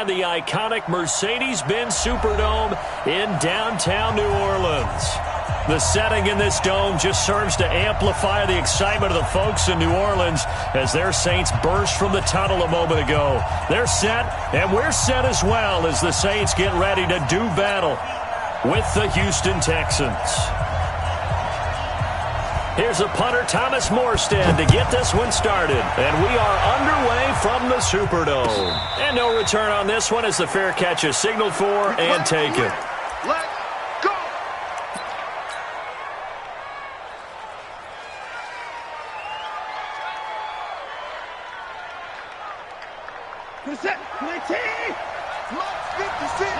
The iconic Mercedes-Benz Superdome in downtown New Orleans. The setting in this dome just serves to amplify the excitement of the folks in New Orleans as their Saints burst from the tunnel a moment ago. They're set, and we're set as well as the Saints get ready to do battle with the Houston Texans. Here's a punter, Thomas Morstead, to get this one started. And we are underway from the Superdome. And no return on this one as the fair catch is signaled for and taken. Let's go! Set, 19! 56!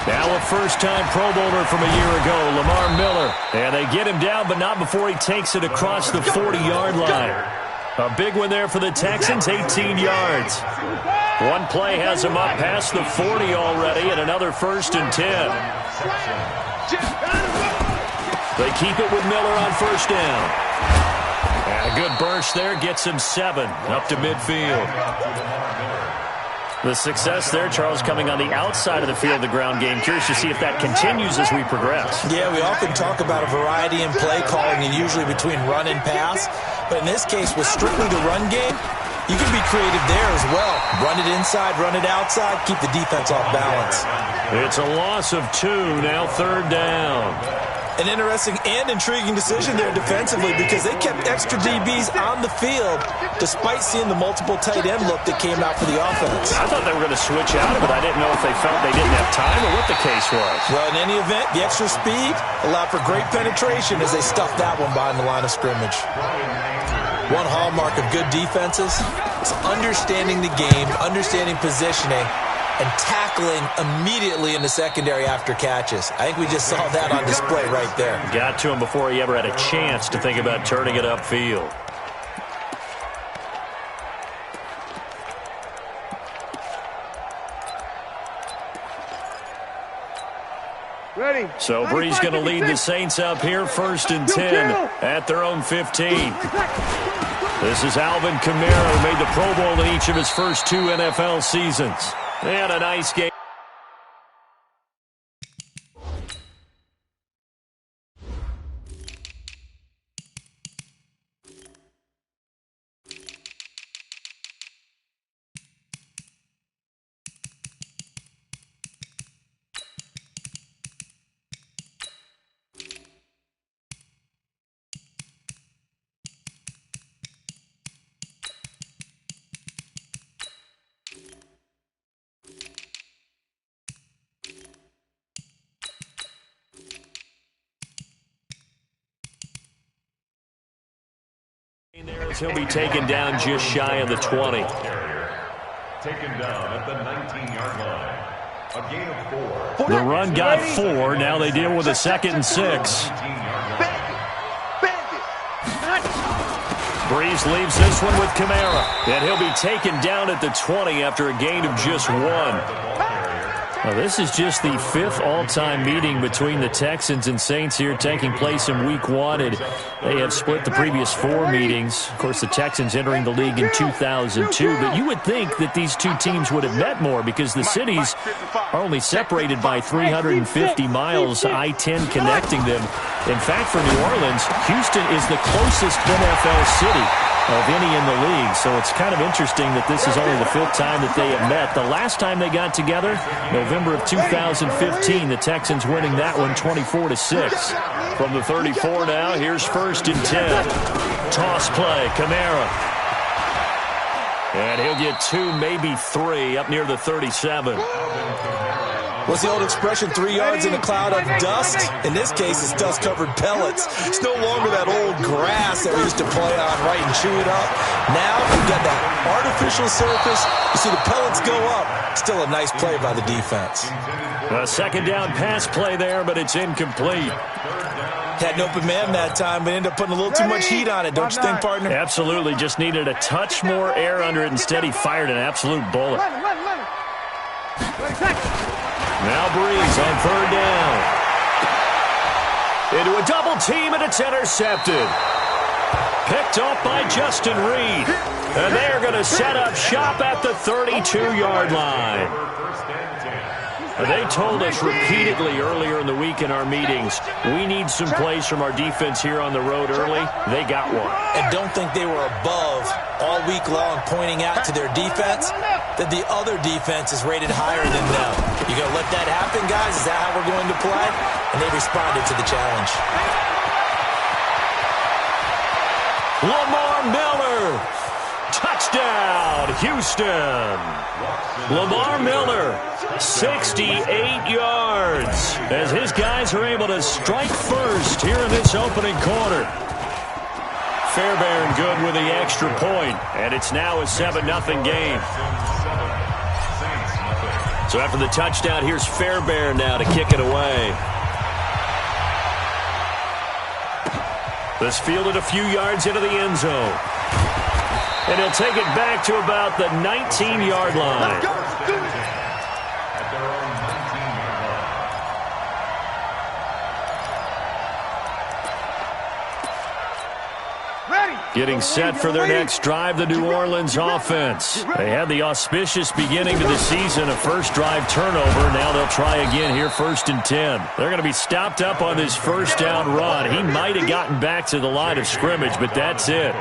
Now a first-time Pro Bowler from a year ago, Lamar Miller. And they get him down, but not before he takes it across the 40-yard line. A big one there for the Texans, 18 yards. One play has him up past the 40 already, and another 1st and 10. They keep it with Miller on first down. And a good burst there gets him 7 up to midfield. The success there, Charles, coming on the outside of the field of the ground game. Curious to see if that continues as we progress. Yeah, we often talk about a variety in play calling and usually between run and pass. But in this case, with strictly the run game, you can be creative there as well. Run it inside, run it outside, keep the defense off balance. It's a loss of 2, now 3rd down. An interesting and intriguing decision there defensively because they kept extra DBs on the field despite seeing the multiple tight end look that came out for the offense. I thought they were going to switch out of it. I didn't know if they felt they didn't have time or what the case was. Well, in any event, the extra speed allowed for great penetration as they stuffed that one behind the line of scrimmage. One hallmark of good defenses is understanding the game, understanding positioning, and tackling immediately in the secondary after catches. I think we just saw that on display right there. Got to him before he ever had a chance to think about turning it upfield. Ready. So Bree's going to lead the Saints up here, 1st and 10 at their own 15. This is Alvin Kamara, who made the Pro Bowl in each of his first 2 NFL seasons. And a nice game. He'll be taken down just shy of the 20. Taken down at the 19-yard line. A gain of 4. The run got 4. Now they deal with a 2nd and 6. Breeze leaves this one with Kamara. And he'll be taken down at the 20 after a gain of just 1. Well, this is just the 5th all-time meeting between the Texans and Saints here taking place in Week 1. And they have split the previous 4 meetings. Of course, the Texans entering the league in 2002. But you would think that these two teams would have met more because the cities are only separated by 350 miles, I-10 connecting them. In fact, for New Orleans, Houston is the closest NFL city of any in the league. So it's kind of interesting that this is only the 5th time that they have met. The last time they got together, November of 2015, the Texans winning that one 24-6. From the 34 now, here's 1st and 10. Toss play, Kamara. And he'll get 2, maybe 3 up near the 37. What's the old expression, 3 yards in a cloud of dust? In this case, it's dust-covered pellets. It's no longer that old grass that we used to play on, right, and chew it up. Now we've got that artificial surface. You see the pellets go up. Still a nice play by the defense. A 2nd down pass play there, but it's incomplete. Had an open man that time, but ended up putting a little too much heat on it, don't you think, partner? Absolutely. Just needed a touch more air under it. Instead, he fired an absolute bullet. Now Breeze on 3rd down. Into a double team, and it's intercepted. Picked off by Justin Reed. And they are going to set up shop at the 32-yard line. They told us repeatedly earlier in the week in our meetings, we need some plays from our defense here on the road early. They got one. And don't think they were above all week long pointing out to their defense that the other defense is rated higher than them. You going to let that happen, guys? Is that how we're going to play? And they responded to the challenge. Lamar Miller. Touchdown, Houston. Lamar Miller, 68 yards, as his guys are able to strike first here in this opening quarter. Fairbairn good with the extra point, and it's now a 7-0 game. So after the touchdown, here's Fairbairn now to kick it away. This fielded a few yards into the end zone. And he'll take it back to about the 19-yard line. Getting set for their next drive, the New Orleans offense. They had the auspicious beginning to the season, a first drive turnover. Now they'll try again here, 1st and 10. They're going to be stopped up on this first down run. He might have gotten back to the line of scrimmage, but that's it.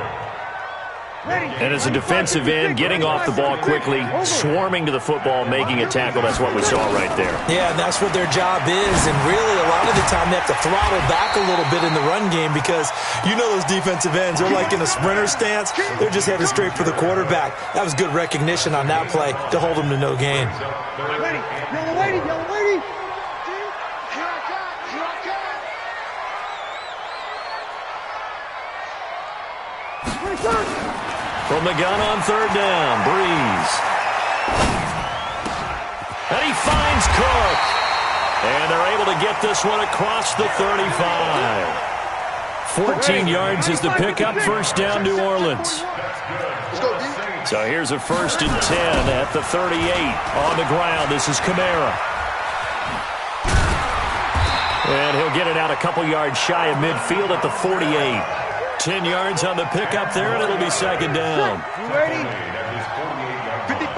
And as a defensive end, getting off the ball quickly, swarming to the football, making a tackle, that's what we saw right there. Yeah, and that's what their job is. And really, a lot of the time, they have to throttle back a little bit in the run game because you know those defensive ends, they're like in a sprinter stance. They're just headed straight for the quarterback. That was good recognition on that play to hold them to no gain. Yellow lady, yellow lady. From the gun on 3rd down, Breeze. And he finds Cook. And they're able to get this one across the 35. 14 yards is the pickup, 1st down, New Orleans. So here's a 1st and 10 at the 38. On the ground, this is Kamara. And he'll get it out a couple yards shy of midfield at the 48. 10 yards on the pickup there, and it'll be 2nd down. You ready? 55.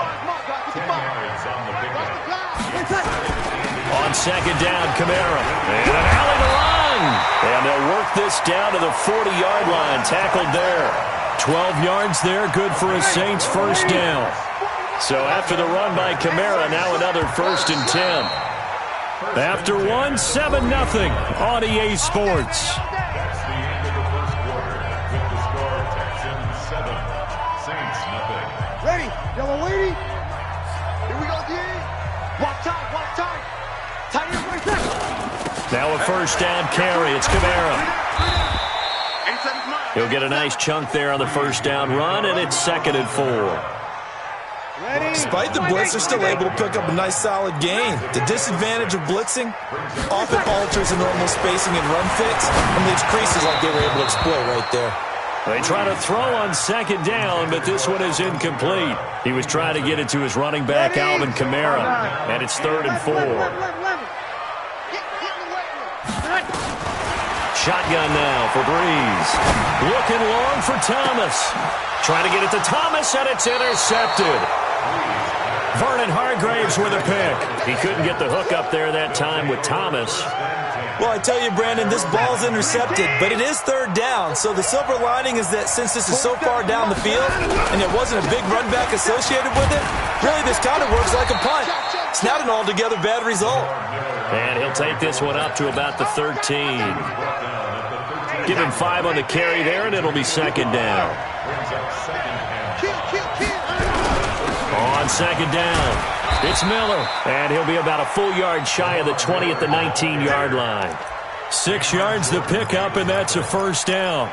On 2nd down, Kamara. And an alley to run. And they'll work this down to the 40-yard line. Tackled there. 12 yards there, good for a Saints 1st down. So after the run by Kamara, now another 1st and 10. After one, 7-0 on EA Sports. Ready, yellow lady. Here we go, D. Walk tight, walk tight. Tight end right there. Now a 1st down carry. It's Kamara. He'll get a nice chunk there on the 1st down run, and it's 2nd and 4. Despite the blitz, they're still able to pick up a nice solid gain. The disadvantage of blitzing often alters the normal spacing and run fix and leaves creases like they were able to exploit right there. They try to throw on 2nd down, but this one is incomplete. He was trying to get it to his running back, Alvin Kamara, and it's 3rd and 4. Shotgun now for Breeze. Looking long for Thomas. Trying to get it to Thomas, and it's intercepted. Vernon Hargraves with a pick. He couldn't get the hook up there that time with Thomas. Well, I tell you, Brandon, this ball's intercepted, but it is 3rd down. So the silver lining is that since this is so far down the field and there wasn't a big run back associated with it, really this kind of works like a punt. It's not an altogether bad result. And he'll take this one up to about the 13. Give him 5 on the carry there, and it'll be 2nd down. On 2nd down, it's Miller, and he'll be about a full yard shy of the 20 at the 19-yard line. 6 yards the pickup, and that's a 1st down.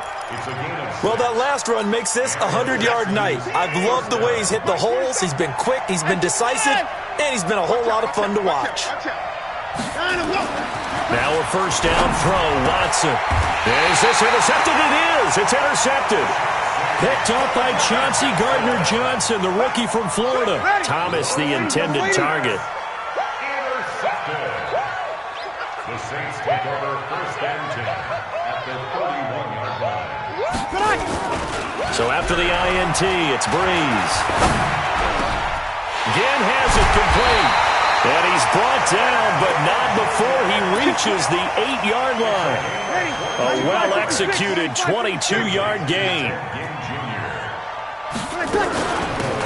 Well, that last run makes this a 100-yard night. I've loved the way he's hit the holes. He's been quick, he's been decisive, and he's been a whole lot of fun to watch. Now a 1st down throw, Watson. Is this intercepted? It is. It's intercepted. Picked up by Chauncey Gardner-Johnson, the rookie from Florida. Thomas, the intended target. Intercepted. The Saints take over 1st and 10 at the 31-yard line. So after the INT, it's Breeze. Again has it complete. And he's brought down, but not before he reaches the 8-yard line. A well-executed 22-yard gain.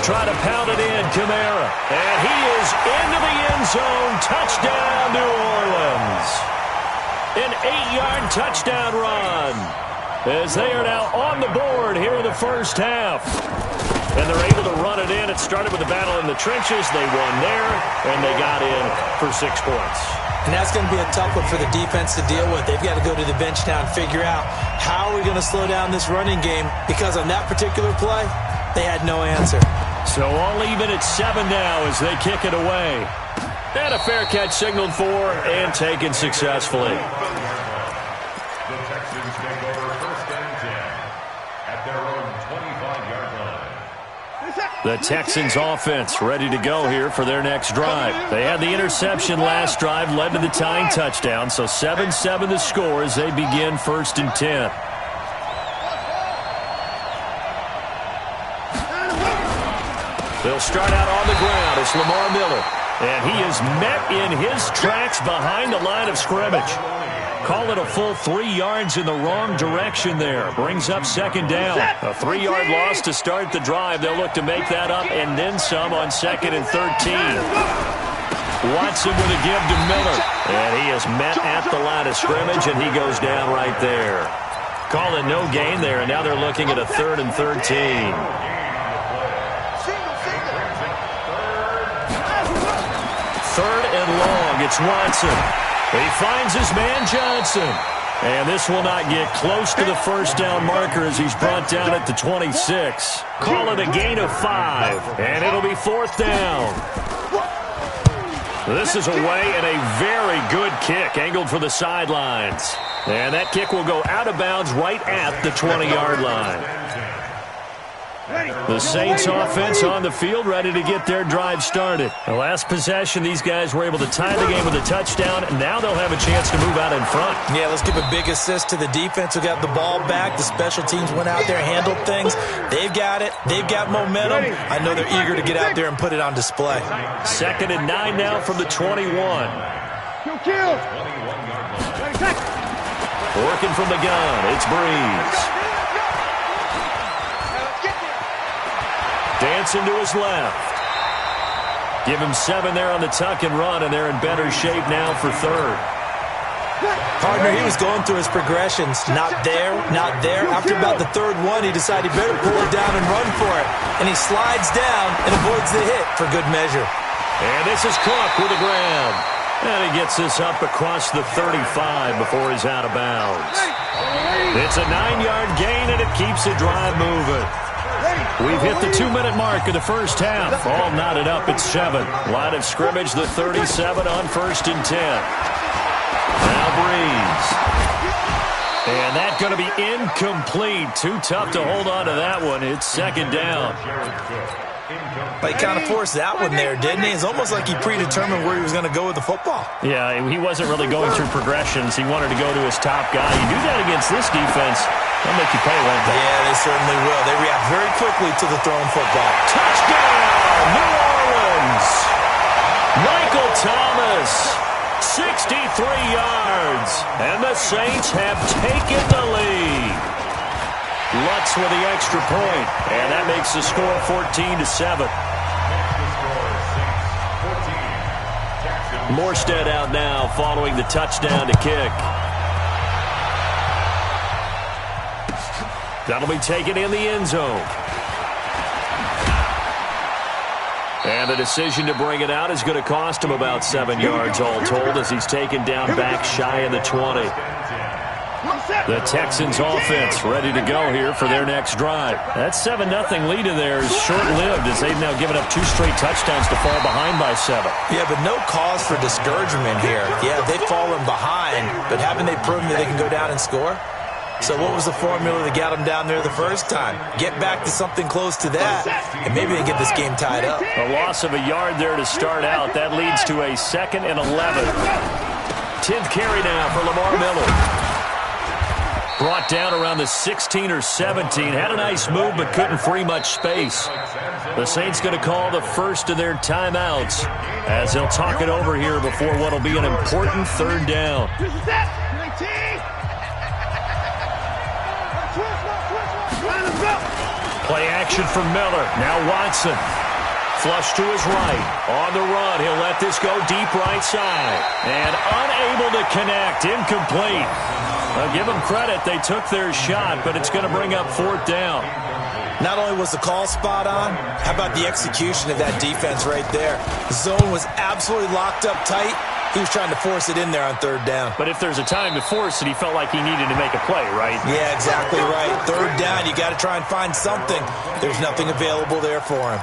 Try to pound it in, Kamara. And he is into the end zone. Touchdown, New Orleans. An 8-yard touchdown run. As they are now on the board here in the first half. And they're able to run it in. It started with a battle in the trenches. They won there, and they got in for 6 points. And that's going to be a tough one for the defense to deal with. They've got to go to the bench now and figure out how are we going to slow down this running game, because on that particular play, they had no answer. So all even at 7 now as they kick it away. And a fair catch signaled for and taken successfully. The Texans take over 1st and 10 at their own 25-yard line. The Texans offense ready to go here for their next drive. They had the interception last drive, led to the tying touchdown. So 7-7 the score as they begin 1st and 10. They'll start out on the ground. It's Lamar Miller. And he is met in his tracks behind the line of scrimmage. Call it a full 3 yards in the wrong direction there. Brings up 2nd down. A 3-yard loss to start the drive. They'll look to make that up and then some on 2nd and 13. Watson with a give to Miller. And he is met at the line of scrimmage, and he goes down right there. Call it no gain there, and now they're looking at a 3rd and 13. 3rd and long. It's Watson. He finds his man Johnson. And this will not get close to the first down marker as he's brought down at the 26. Call it a gain of 5. And it'll be 4th down. This is away and a very good kick angled for the sidelines. And that kick will go out of bounds right at the 20-yard line. The Saints offense on the field ready to get their drive started. The last possession, these guys were able to tie the game with a touchdown, and now they'll have a chance to move out in front. Yeah, let's give a big assist to the defense who got the ball back. The special teams went out there, handled things. They've got it. They've got momentum. I know they're eager to get out there and put it on display. 2nd and 9 now from the 21. Working from the gun, it's Breeze. Dancing to his left. Give him 7 there on the tuck and run, and they're in better shape now for 3rd. Partner, he was going through his progressions. Not there, not there. After about the 3rd one, he decided he better pull it down and run for it. And he slides down and avoids the hit for good measure. And this is Cook with the grab. And he gets this up across the 35 before he's out of bounds. It's a 9-yard gain, and it keeps the drive moving. We've hit the 2-minute mark of the first half. All knotted up at 7. Line of scrimmage, the 37 on 1st and 10. Now Breeze. And that's going to be incomplete. Too tough to hold on to that one. It's 2nd down. But he kind of forced that one there, didn't he? It's almost like he predetermined where he was going to go with the football. Yeah, he wasn't really going through progressions. He wanted to go to his top guy. You do that against this defense, they'll make you pay, won't they? Yeah, they certainly will. They react very quickly to the thrown football. Touchdown, New Orleans! Michael Thomas, 63 yards, and the Saints have taken the lead. Lutz with the extra point, and that makes the score 14-7. Morstead out now following the touchdown to kick. That'll be taken in the end zone. And the decision to bring it out is going to cost him about 7 yards all told as he's taken down back shy of the 20. The Texans offense ready to go here for their next drive. That 7-0 lead of theirs is short-lived as they've now given up 2 straight touchdowns to fall behind by 7. Yeah, but no cause for discouragement here. Yeah, they've fallen behind, but haven't they proven that they can go down and score? So what was the formula that got them down there the first time? Get back to something close to that, and maybe they get this game tied up. A loss of a yard there to start out. That leads to a 2nd and 11. 10th carry now for Lamar Miller. Brought down around the 16 or 17. Had a nice move, but couldn't free much space. The Saints going to call the first of their timeouts as they'll talk it over here before what will be an important third down. Play action from Miller. Now Watson. Flush to his right. On the run. He'll let this go deep right side. And unable to connect. Incomplete. Well, give them credit. They took their shot, but it's going to bring up fourth down. Not only was the call spot on, how about the execution of that defense right there? The zone was absolutely locked up tight. He was trying to force it in there on third down. But if there's a time to force it, he felt like he needed to make a play, right? Yeah, exactly right. Third down, you got to try and find something. There's nothing available there for him.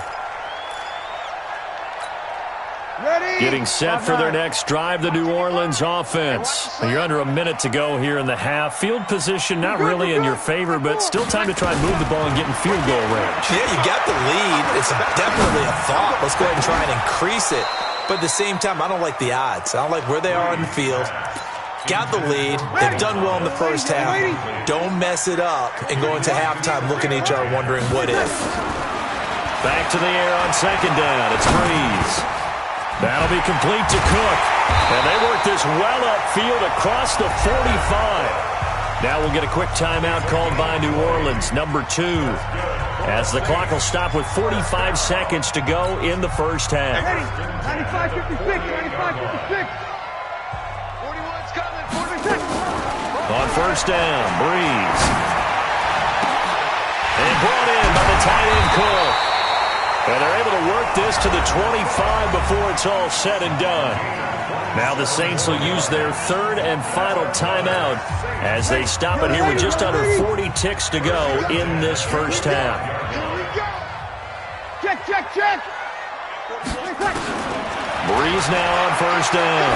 Getting set for their next drive, the New Orleans offense. You're under a minute to go here in the half. Field position not really in your favor, but still time to try and move the ball and get in field goal range. Yeah, you got the lead. It's definitely a thought. Let's go ahead and try and increase it. But at the same time, I don't like the odds. I don't like where they are on the field. Got the lead. They've done well in the first half. Don't mess it up and go into halftime looking at each other wondering what if. Back to the air on second down. It's Breeze. That'll be complete to Cook. And they work this well upfield across the 45. Now we'll get a quick timeout called by New Orleans, number 2. As the clock will stop with 45 seconds to go in the first half. 95-56, 95-56. 41's coming, 46. On first down, Breeze. And brought in by the tight end Cook. And they're able to work this to the 25 before it's all said and done. Now the Saints will use their third and final timeout as they stop it here with just under 40 ticks to go in this first half. Check, check, check. Breeze now on first down.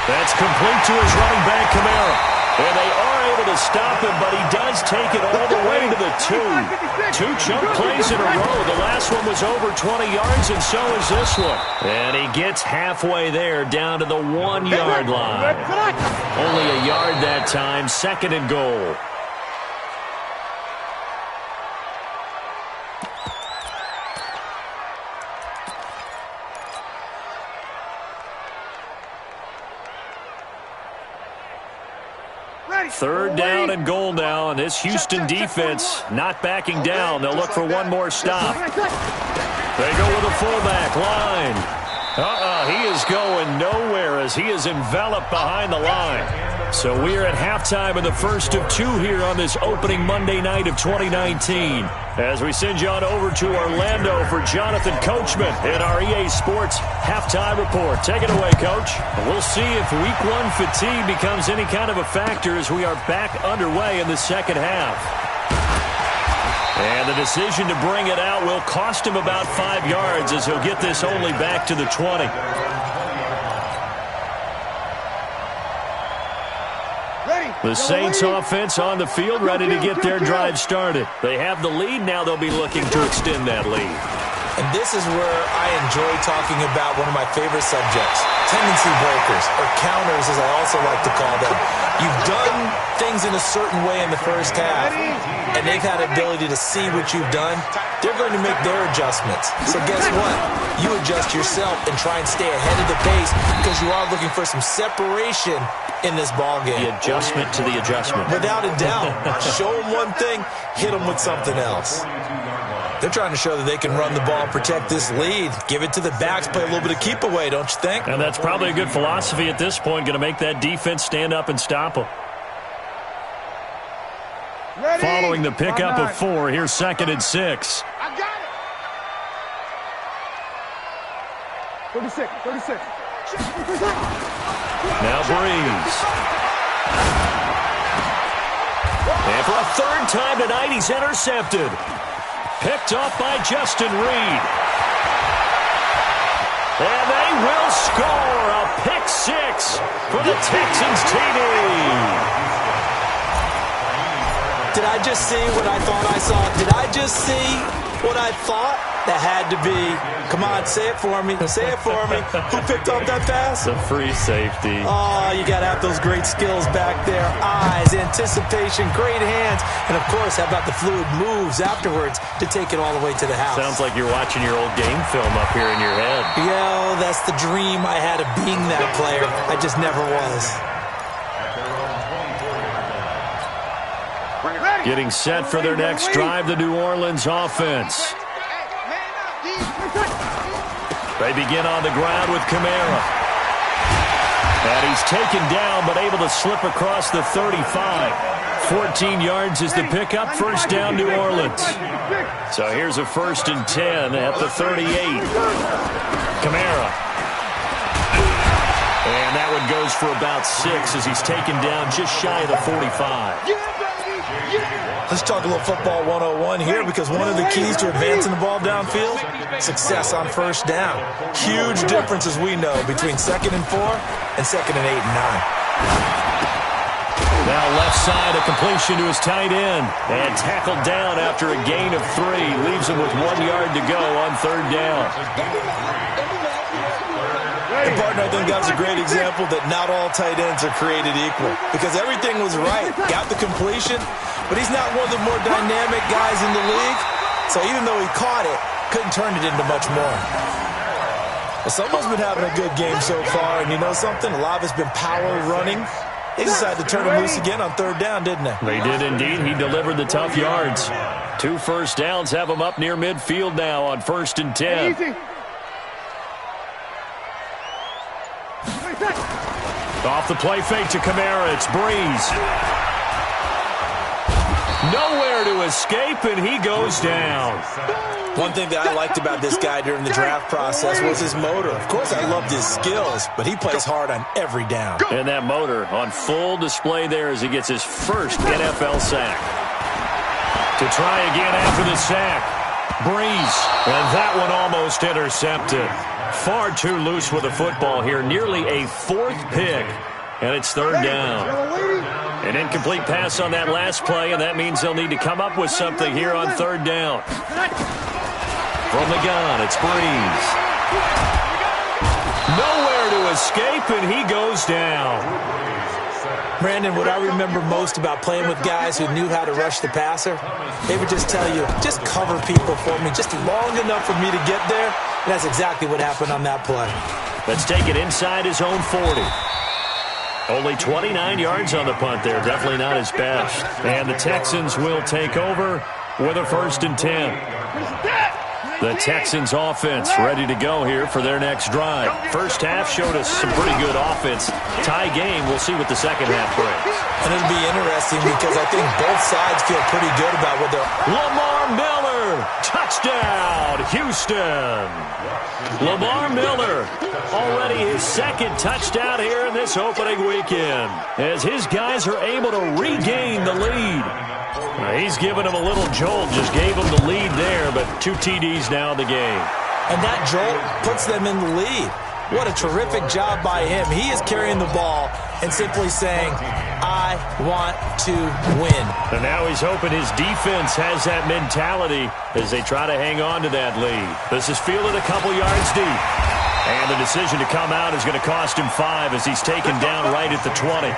That's complete to his running back, Kamara. And they are able to stop him, but he does take it all the way to the 2. 2 chunk plays in a row. The last one was over 20 yards, and so is this one. And he gets halfway there, down to the 1-yard line. Only a yard that time, second and goal. Third down and goal now, and this Houston defense not backing down. They'll look for one more stop. They go with a fullback line. He is going nowhere as he is enveloped behind the line. So we are at halftime in the first of 2 here on this opening Monday night of 2019. As we send you on over to Orlando for Jonathan Coachman in our EA Sports Halftime Report. Take it away, Coach. We'll see if Week 1 fatigue becomes any kind of a factor as we are back underway in the second half. And the decision to bring it out will cost him about 5 yards as he'll get this only back to the 20. The Saints offense on the field, ready to get their drive started. They have the lead. Now they'll be looking to extend that lead. And this is where I enjoy talking about one of my favorite subjects, tendency breakers, or counters as I also like to call them. You've done things in a certain way in the first half, and they've had the ability to see what you've done. They're going to make their adjustments. So guess what? You adjust yourself and try and stay ahead of the pace because you are looking for some separation in this ball game. The adjustment to the adjustment. Without a doubt. Show them one thing, hit them with something else. They're trying to show that they can run the ball and protect this lead. Give it to the backs, play a little bit of keep away, don't you think? And that's probably a good philosophy at this point, going to make that defense stand up and stop them. Following the pickup of 4, here's second and 6. I got it. 36, 36. Now Breeze. And for a third time tonight, he's intercepted. Picked off by Justin Reed. And they will score a pick 6 for the Texans TD. Did I just see what I thought I saw? Did I just see what I thought? That had to be. Come on, say it for me. Say it for me. Who picked up that pass? The free safety. Oh, you got to have those great skills back there. Eyes, anticipation, great hands. And, of course, how about the fluid moves afterwards to take it all the way to the house? Sounds like you're watching your old game film up here in your head. Yo, that's the dream I had of being that player. I just never was. Getting set for their next drive, the New Orleans offense. They begin on the ground with Kamara. And he's taken down, but able to slip across the 35. 14 yards is the pickup. First down, New Orleans. So here's a 1st and 10 at the 38. Kamara. And that one goes for about 6 as he's taken down just shy of the 45. Let's talk a little football 101 here, because one of the keys to advancing the ball downfield, success on first down. Huge difference, as we know, between 2nd and 4 and 2nd and 8 and 9. Now left side, a completion to his tight end. And tackled down after a gain of 3. Leaves him with 1 yard to go on 3rd down. And, partner, I think that was a great example that not all tight ends are created equal, because everything was right. Got the completion, but he's not one of the more dynamic guys in the league. So even though he caught it, couldn't turn it into much more. Well, someone's been having a good game so far, and you know something? A lot of it's been power running. They decided to turn him loose again on 3rd down, didn't they? They did indeed. He delivered the tough yards. 2 first downs have him up near midfield now on 1st and 10. Off the play fake to Kamara, it's Breeze. Nowhere to escape, and he goes down. One thing that I liked about this guy during the draft process was his motor. Of course, I loved his skills, but he plays hard on every down. And that motor on full display there as he gets his first NFL sack. To try again after the sack. Breeze, and that one almost intercepted. Far too loose with the football here. Nearly a 4th pick, and it's 3rd down. An incomplete pass on that last play, and that means they'll need to come up with something here on 3rd down. From the gun, it's Breeze. Nowhere to escape, and he goes down. Brandon, what I remember most about playing with guys who knew how to rush the passer, they would just tell you, just cover people for me, just long enough for me to get there. And that's exactly what happened on that play. Let's take it inside his own 40. Only 29 yards on the punt there. Definitely not his best. And the Texans will take over with a 1st and 10. The Texans offense ready to go here for their next drive. First half showed us some pretty good offense. Tie game. We'll see what the second half brings. And it'll be interesting because I think both sides feel pretty good about what they're... Lamar Miller, touchdown, Houston. Lamar Miller, already his 2nd touchdown here in this opening weekend, as his guys are able to regain the lead. He's given him a little jolt, just gave him the lead there, but 2 TDs now in the game. And that jolt puts them in the lead. What a terrific job by him. He is carrying the ball and simply saying, I want to win. And now he's hoping his defense has that mentality as they try to hang on to that lead. This is fielded a couple yards deep. And the decision to come out is going to cost him 5 as he's taken down right at the 20.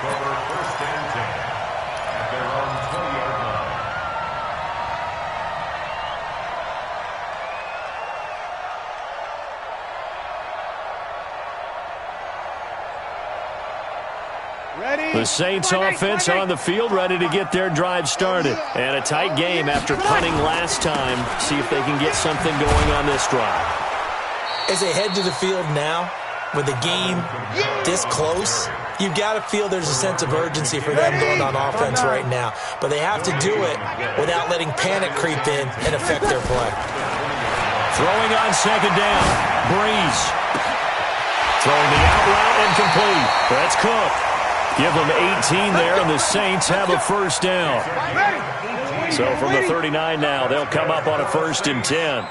The Saints offense on the field, ready to get their drive started. And a tight game after punting last time. See if they can get something going on this drive. As they head to the field now, with the game this close, you got to feel there's a sense of urgency for them going on offense right now. But they have to do it without letting panic creep in and affect their play. Throwing on 2nd down. Breeze. Throwing the out route incomplete. That's Cook. Give them 18 there, and the Saints have a 1st down. So from the 39 now, they'll come up on a 1st and 10.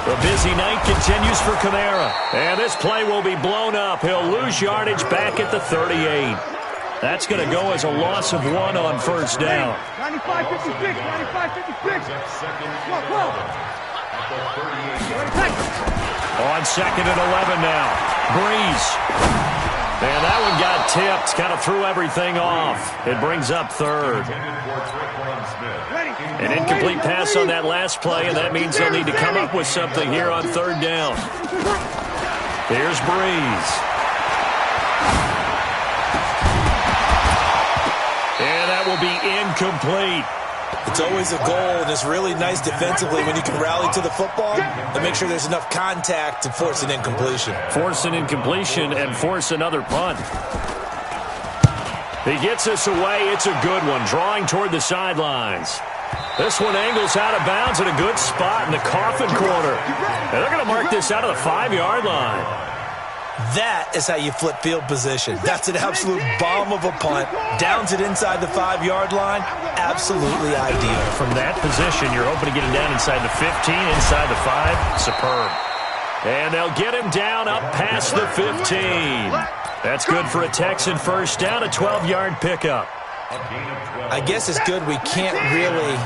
The busy night continues for Kamara. And this play will be blown up. He'll lose yardage back at the 38. That's going to go as a loss of 1 on 1st down. 95-56, 95-56. On 2nd and 11 now. Breeze. And that one got tipped. Kind of threw everything off. It brings up 3rd. An incomplete pass on that last play, and that means they'll need to come up with something here on 3rd down. Here's Breeze. And that will be incomplete. It's always a goal, and it's really nice defensively when you can rally to the football and make sure there's enough contact to force an incompletion. Force an incompletion and force another punt. He gets us away. It's a good one, drawing toward the sidelines. This one angles out of bounds at a good spot in the coffin corner. And they're going to mark this out of the 5-yard line. That is how you flip field position. That's an absolute bomb of a punt. Downs it inside the 5-yard line. Absolutely ideal. From that position, you're hoping to get him down inside the 15, inside the 5. Superb. And they'll get him down up past the 15. That's good for a Texan first down, a 12-yard pickup. I guess it's good we can't really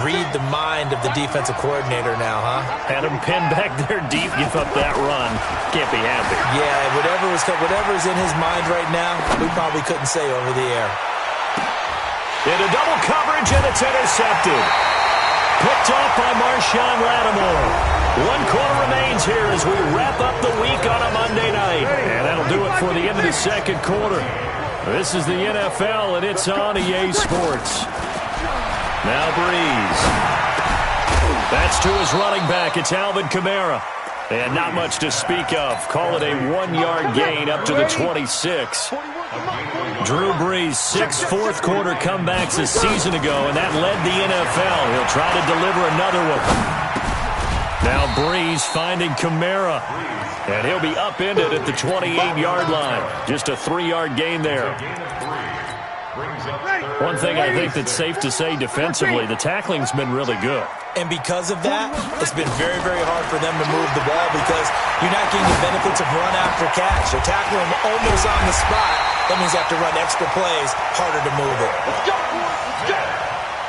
read the mind of the defensive coordinator now, huh? Had him pinned back there deep, give up that run. Can't be happy. Yeah, whatever's in his mind right now, we probably couldn't say over the air. Into double coverage, and it's intercepted. Picked off by Marshawn Lattimore. 1 quarter remains here as we wrap up the week on a Monday night. And that'll do it for the end of the 2nd quarter. This is the NFL, and it's on EA Sports. Now Breeze. That's to his running back. It's Alvin Kamara. And not much to speak of. Call it a 1-yard gain up to the 26. Drew Brees, 6 fourth-quarter comebacks a season ago, and that led the NFL. He'll try to deliver another one. Now Brees finding Kamara. And he'll be upended at the 28-yard line. Just a 3-yard gain there. One thing I think that's safe to say defensively, the tackling's been really good. And because of that, it's been very, very hard for them to move the ball because you're not getting the benefits of run after catch. They're tackling them almost on the spot. That means they have to run extra plays, harder to move it.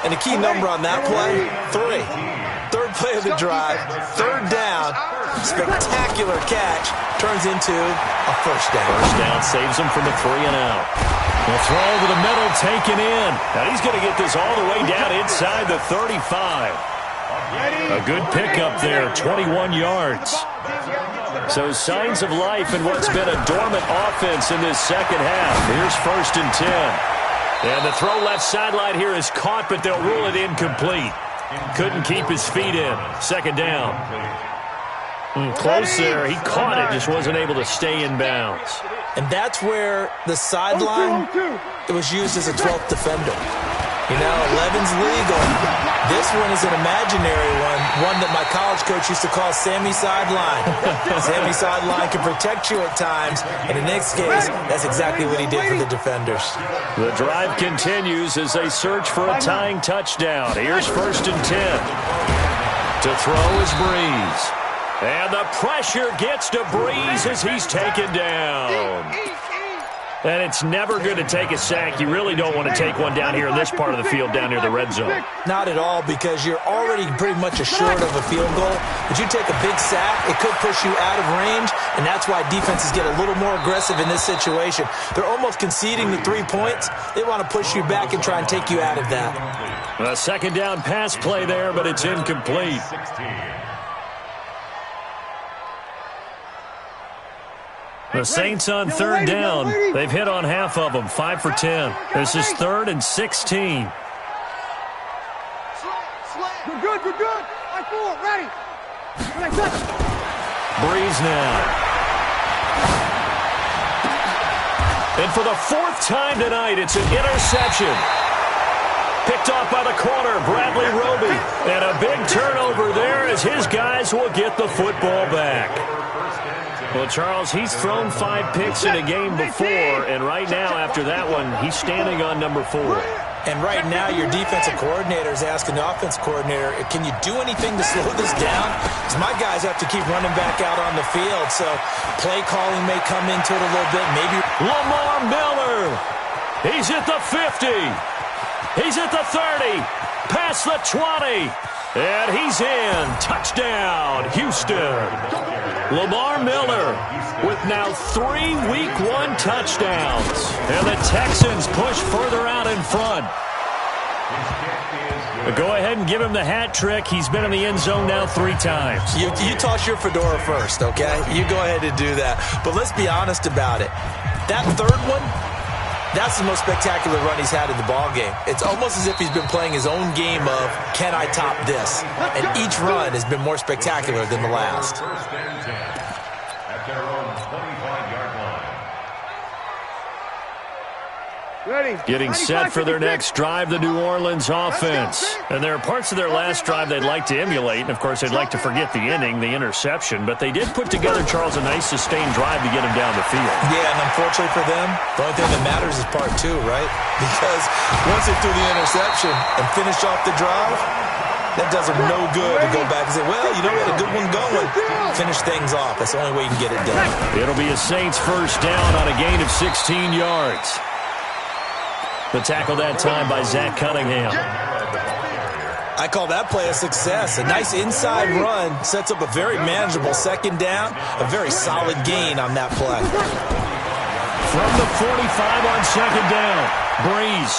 And the key number on that play, 3. 3rd play of the drive, 3rd down, spectacular catch, turns into a 1st down. 1st down saves him from the 3 and out. The throw over the middle taken in. Now he's going to get this all the way down inside the 35. A good pickup there, 21 yards. So signs of life in what's been a dormant offense in this 2nd half. Here's 1st and 10. And the throw left sideline here is caught, but they'll rule it incomplete. Couldn't keep his feet in. 2nd down. Close there. He caught it, just wasn't able to stay in bounds. And that's where the sideline, it was used as a 12th defender. You know, 11's legal. This one is an imaginary one that my college coach used to call Sammy Sideline. Sammy Sideline can protect you at times, and in this case, that's exactly what he did for the defenders. The drive continues as they search for a tying touchdown. Here's 1st and 10. To throw is Breeze. And the pressure gets to Breeze as he's taken down. And it's never good to take a sack. You really don't want to take one down here in this part of the field, down near the red zone. Not at all, because you're already pretty much assured of a field goal. But you take a big sack, it could push you out of range, and that's why defenses get a little more aggressive in this situation. They're almost conceding the 3 points. They want to push you back and try and take you out of that. A 2nd down pass play there, but it's incomplete. The Saints on 3rd down. They've hit on half of them, 5 for 10. This is 3rd and 16. You're good, you're good. I4, ready. Breeze now. And for the 4th time tonight, it's an interception. Picked off by the corner, Bradley Roby. And a big turnover there as his guys will get the football back. Well, Charles, he's thrown 5 picks in a game before, and right now, after that one, he's standing on number 4. And right now, your defensive coordinator is asking the offense coordinator, can you do anything to slow this down? Because my guys have to keep running back out on the field, so play calling may come into it a little bit. Maybe Lamar Miller, he's at the 50. He's at the 30, past the 20, and he's in. Touchdown, Houston. Lamar Miller with now 3 Week 1 touchdowns. And the Texans push further out in front. But go ahead and give him the hat trick. He's been in the end zone now 3 times. You toss your fedora first, okay? You go ahead and do that. But let's be honest about it. That third one, that's the most spectacular run he's had in the ballgame. It's almost as if he's been playing his own game of, can I top this? And each run has been more spectacular than the last. First and 10 at their own 25-yard line. Ready. Getting set for their next drive, the New Orleans offense. And there are parts of their last drive they'd like to emulate. And, of course, they'd like to forget the inning, the interception. But they did put together, Charles, a nice sustained drive to get him down the field. Yeah, and unfortunately for them, the only thing that matters is part 2, right? Because once they threw the interception and finished off the drive, that does them no good to go back and say, well, you know, we had a good one going. Finish things off. That's the only way you can get it done. It'll be a Saints first down on a gain of 16 yards. The tackle that time by Zach Cunningham. I call that play a success. A nice inside run sets up a very manageable second down, a very solid gain on that play. From the 45 on second down, Breeze.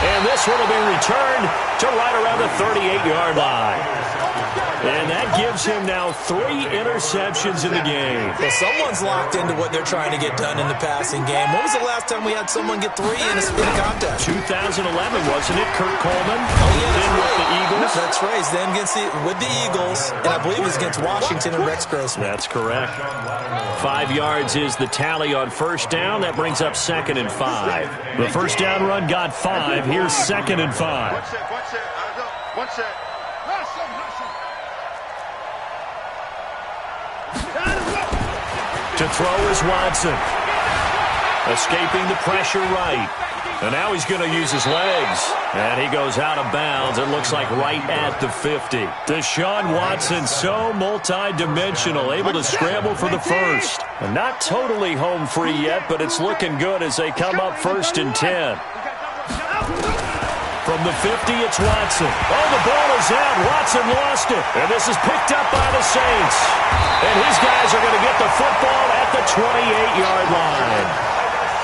And this one will be returned to right around the 38-yard line. And that gives him now 3 interceptions in the game. Well, someone's locked into what they're trying to get done in the passing game. When was the last time we had someone get 3 in a contest? 2011, wasn't it? Kurt Coleman. Oh, yeah, Then with the Eagles. That's right. He's then with the Eagles, and I believe he's against Washington and Rex Grossman. That's correct. 5 yards is the tally on first down. That brings up 2nd and 5. The first down run got 5. Here's 2nd and 5. One set. To throw is Watson. Escaping the pressure right. And now he's going to use his legs. And he goes out of bounds. It looks like right at the 50. Deshaun Watson, so multi-dimensional, able to scramble for the first. And not totally home free yet, but it's looking good as they come up 1st and 10. From the 50, it's Watson. Oh, the ball is out. Watson lost it. And this is picked up by the Saints. And his guys are going to get the football at the 28-yard line.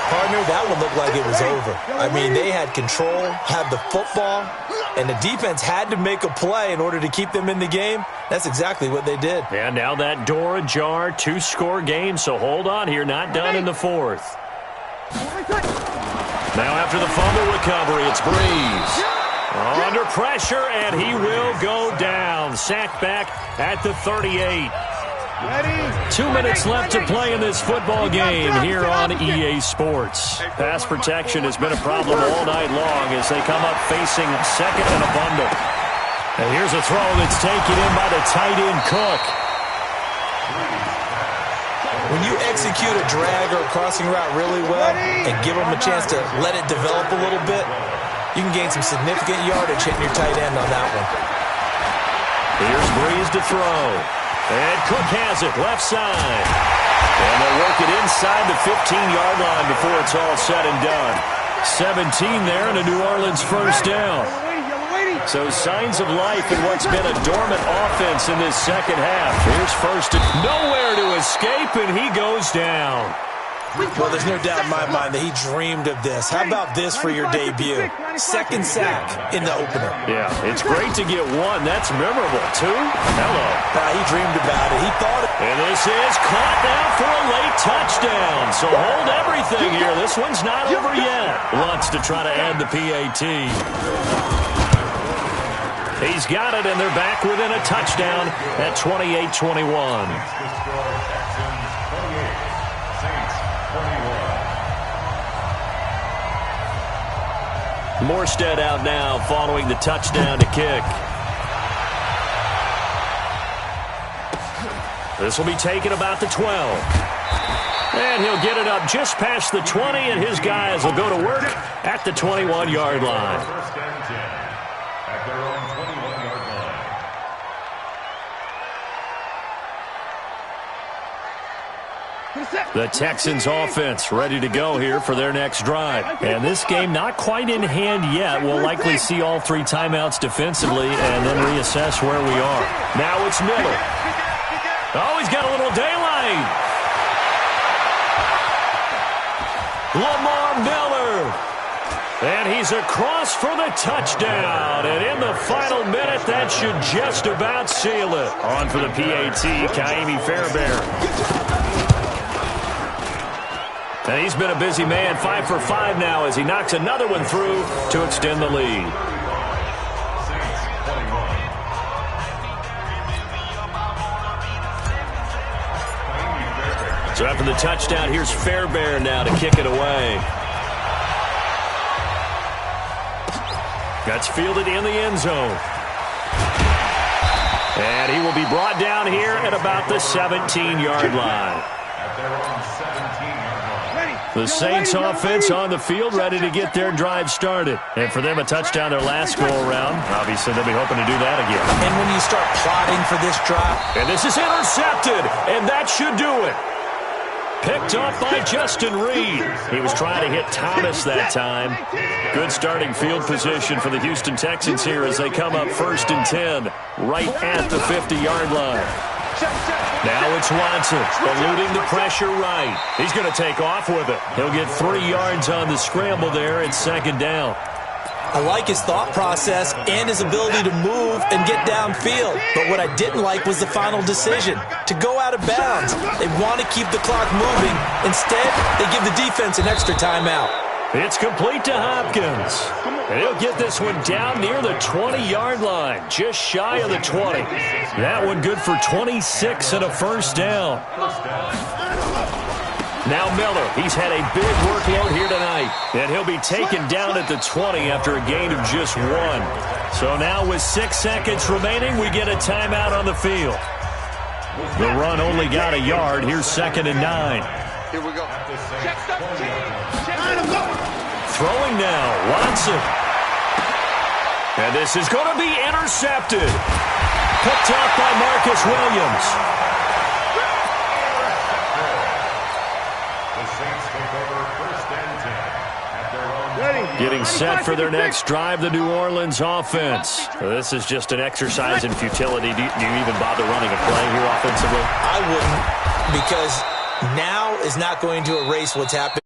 Partner, that one looked like it was over. I mean, they had control, had the football, and the defense had to make a play in order to keep them in the game. That's exactly what they did. And now that door ajar, 2-score game, so hold on here. Not done in the 4th. Now after the fumble recovery, it's Breeze. Under pressure, and he will go down. Sacked back at the 38. 2 minutes left to play in this football game here on EA Sports. Pass protection has been a problem all night long as they come up facing 2nd and a bundle. And here's a throw that's taken in by the tight end Cook. When you execute a drag or a crossing route really well and give them a chance to let it develop a little bit, you can gain some significant yardage hitting your tight end on that one. Here's Breeze to throw. And Cook has it, left side. And they'll work it inside the 15-yard line before it's all said and done. 17 there and a New Orleans first down. So signs of life in what's been a dormant offense in this second half. Here's first and nowhere to escape, and he goes down. Well, there's no doubt in my mind that he dreamed of this. How about this for your debut? 2nd sack in the opener. Yeah, it's great to get 1. That's memorable. 2? Hello. He dreamed about it. He thought it. And this is caught now for a late touchdown. So hold everything here. This one's not over yet. Wants to try to add the PAT. He's got it, and they're back within a touchdown at 28-21. Morstead out now following the touchdown to kick. This will be taken about the 12. And he'll get it up just past the 20, and his guys will go to work at the 21-yard line. First and 10 at their own 21-yard line. The Texans offense ready to go here for their next drive. And this game not quite in hand yet. We'll likely see all 3 timeouts defensively and then reassess where we are. Now it's Miller. Oh, he's got a little daylight. Lamar Miller. And he's across for the touchdown. And in the final minute, that should just about seal it. On for the PAT, Kaimi Fairbairn. And he's been a busy man, 5 for 5 now as he knocks another one through to extend the lead. So after the touchdown, here's Fairbairn now to kick it away. That's fielded in the end zone. And he will be brought down here at about the 17-yard line. The Saints offense on the field ready to get their drive started. And for them, a touchdown their last go-around. Obviously, they'll be hoping to do that again. And when you start plotting for this drive. And this is intercepted, and that should do it. Picked up by Justin Reed. He was trying to hit Thomas that time. Good starting field position for the Houston Texans here as they come up 1st and 10, right at the 50-yard line. Now it's Watson, eluding the pressure right. He's going to take off with it. He'll get 3 yards on the scramble there at 2nd down. I like his thought process and his ability to move and get downfield. But what I didn't like was the final decision, to go out of bounds. They want to keep the clock moving. Instead, they give the defense an extra timeout. It's complete to Hopkins. And he'll get this one down near the 20-yard line, just shy of the 20. That one good for 26 and a 1st down. Now Miller, he's had a big workload here tonight. And he'll be taken down at the 20 after a gain of just 1. So now with 6 seconds remaining, we get a timeout on the field. The run only got a yard. Here's 2nd and 9. Here we go. Throwing now, Watson. And this is going to be intercepted. Picked off by Marcus Williams. Getting set for their next drive, the New Orleans offense. This is just an exercise in futility. Do you even bother running a play here offensively? I wouldn't, because now is not going to erase what's happened.